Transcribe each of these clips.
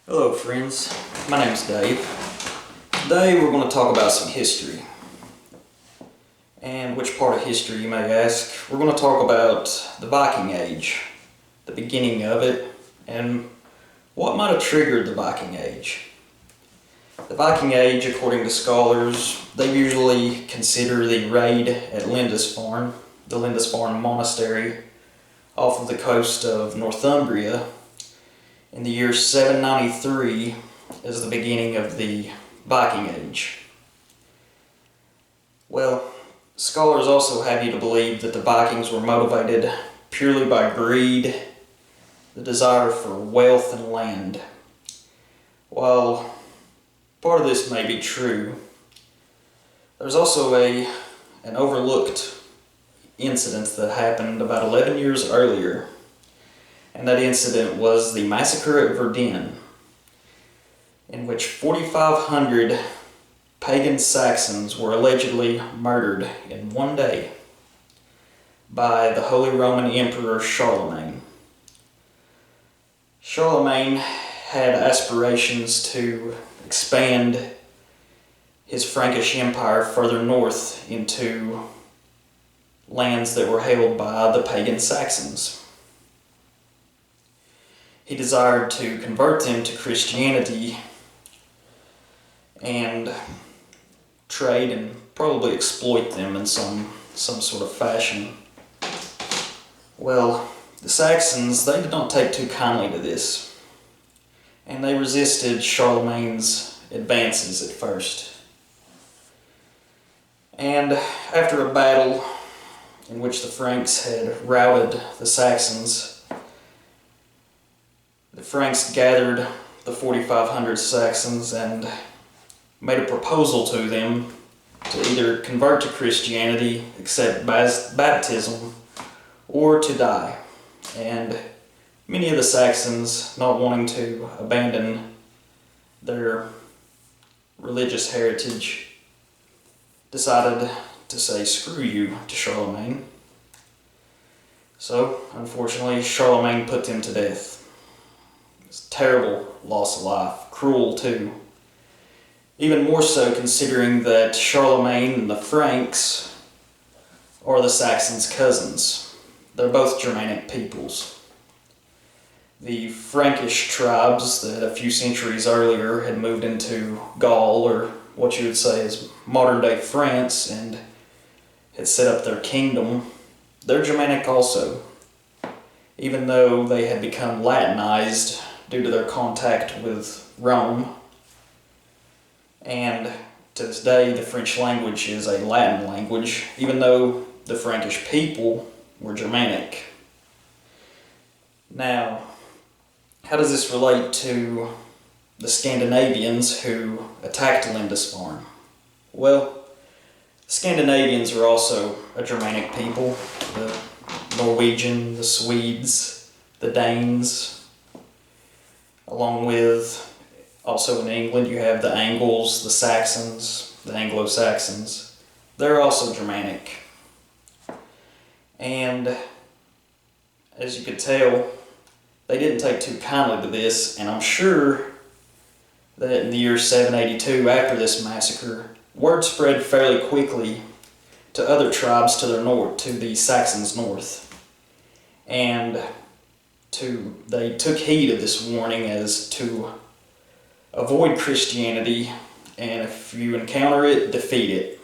Hello friends, my name is Dave. Today we're going to talk about some history. And which part of history, you may ask? We're going to talk about the Viking Age, the beginning of it, and what might have triggered the Viking Age. The Viking Age, according to scholars, they usually consider the raid at Lindisfarne, the Lindisfarne Monastery, off of the coast of Northumbria, in the year 793 as the beginning of the Viking Age. Well, scholars also have you to believe that the Vikings were motivated purely by greed, the desire for wealth and land. While part of this may be true, there's also an overlooked incident that happened about 11 years earlier. And that incident was the massacre at Verden, in which 4,500 pagan Saxons were allegedly murdered in one day by the Holy Roman Emperor Charlemagne. Charlemagne had aspirations to expand his Frankish Empire further north into lands that were held by the pagan Saxons. He desired to convert them to Christianity and trade and probably exploit them in some sort of fashion. Well, the Saxons, they did not take too kindly to this, and they resisted Charlemagne's advances at first. And after a battle in which the Franks had routed the Saxons, the Franks gathered the 4,500 Saxons and made a proposal to them to either convert to Christianity, accept baptism, or to die. And many of the Saxons, not wanting to abandon their religious heritage, decided to say screw you to Charlemagne. So, unfortunately, Charlemagne put them to death. It's a terrible loss of life, cruel too. Even more so considering that Charlemagne and the Franks are the Saxons' cousins. They're both Germanic peoples. The Frankish tribes that a few centuries earlier had moved into Gaul, or what you would say is modern-day France, and had set up their kingdom, they're Germanic also, even though they had become Latinized due to their contact with Rome. And to this day, the French language is a Latin language, even though the Frankish people were Germanic. Now, how does this relate to the Scandinavians who attacked Lindisfarne? Well, Scandinavians are also a Germanic people. The Norwegian, the Swedes, the Danes, along with, also in England, you have the Angles, the Saxons, the Anglo-Saxons. They're also Germanic. And as you could tell, they didn't take too kindly to this, and I'm sure that in the year 782, after this massacre, word spread fairly quickly to other tribes to their north, to the Saxons' north. And they took heed of this warning as to avoid Christianity, and if you encounter it, defeat it.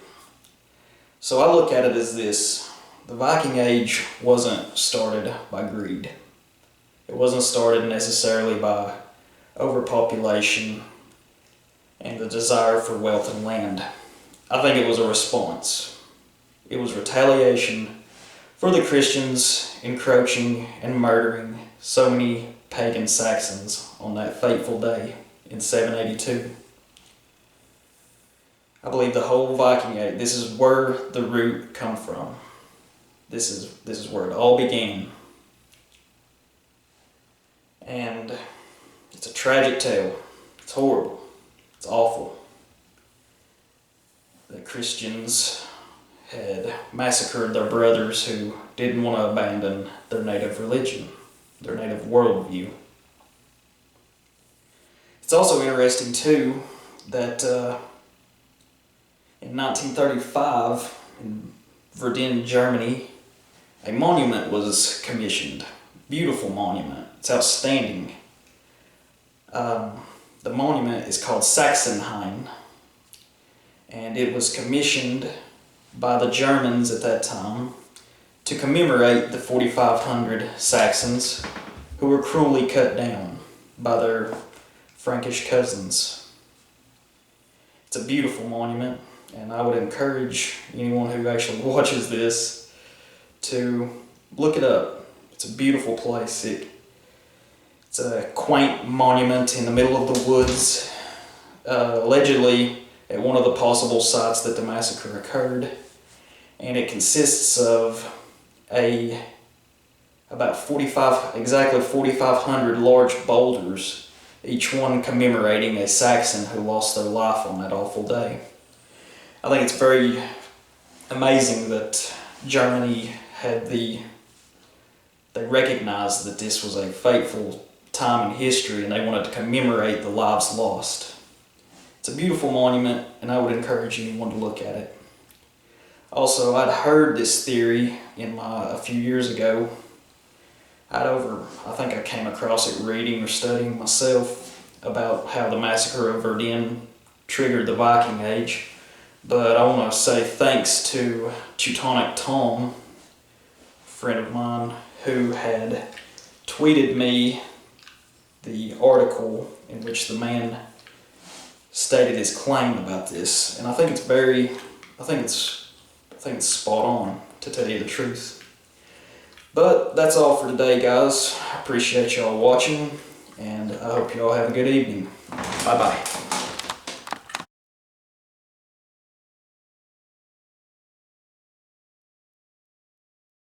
So I look at it as this: the Viking Age wasn't started by greed. It wasn't started necessarily by overpopulation and the desire for wealth and land. I think it was a response. It was retaliation for the Christians encroaching and murdering so many pagan Saxons on that fateful day in 782. I believe the whole Viking Age, this is where the root come from. This is where it all began. And it's a tragic tale. It's horrible. It's awful. The Christians had massacred their brothers who didn't want to abandon their native religion, their native worldview. It's also interesting too that in 1935 in Verden, Germany, a monument was commissioned. Beautiful monument. It's outstanding. The monument is called Sachsenhain, and it was commissioned by the Germans at that time to commemorate the 4,500 Saxons who were cruelly cut down by their Frankish cousins. It's a beautiful monument, and I would encourage anyone who actually watches this to look it up. It's a beautiful place. It's a quaint monument in the middle of the woods, allegedly at one of the possible sites that the massacre occurred, and it consists of about 4,500 large boulders, each one commemorating a Saxon who lost their life on that awful day. I think it's very amazing that Germany they recognized that this was a fateful time in history and they wanted to commemorate the lives lost. It's a beautiful monument, and I would encourage anyone to look at it. Also, I'd heard this theory a few years ago. I think I came across it reading or studying myself about how the massacre of Verden triggered the Viking Age. But I want to say thanks to Teutonic Tom, a friend of mine, who had tweeted me the article in which the man stated his claim about this, and I think it's spot on, to tell you the truth. But that's all for today, guys. I appreciate y'all watching, and I hope y'all have a good evening. Bye bye.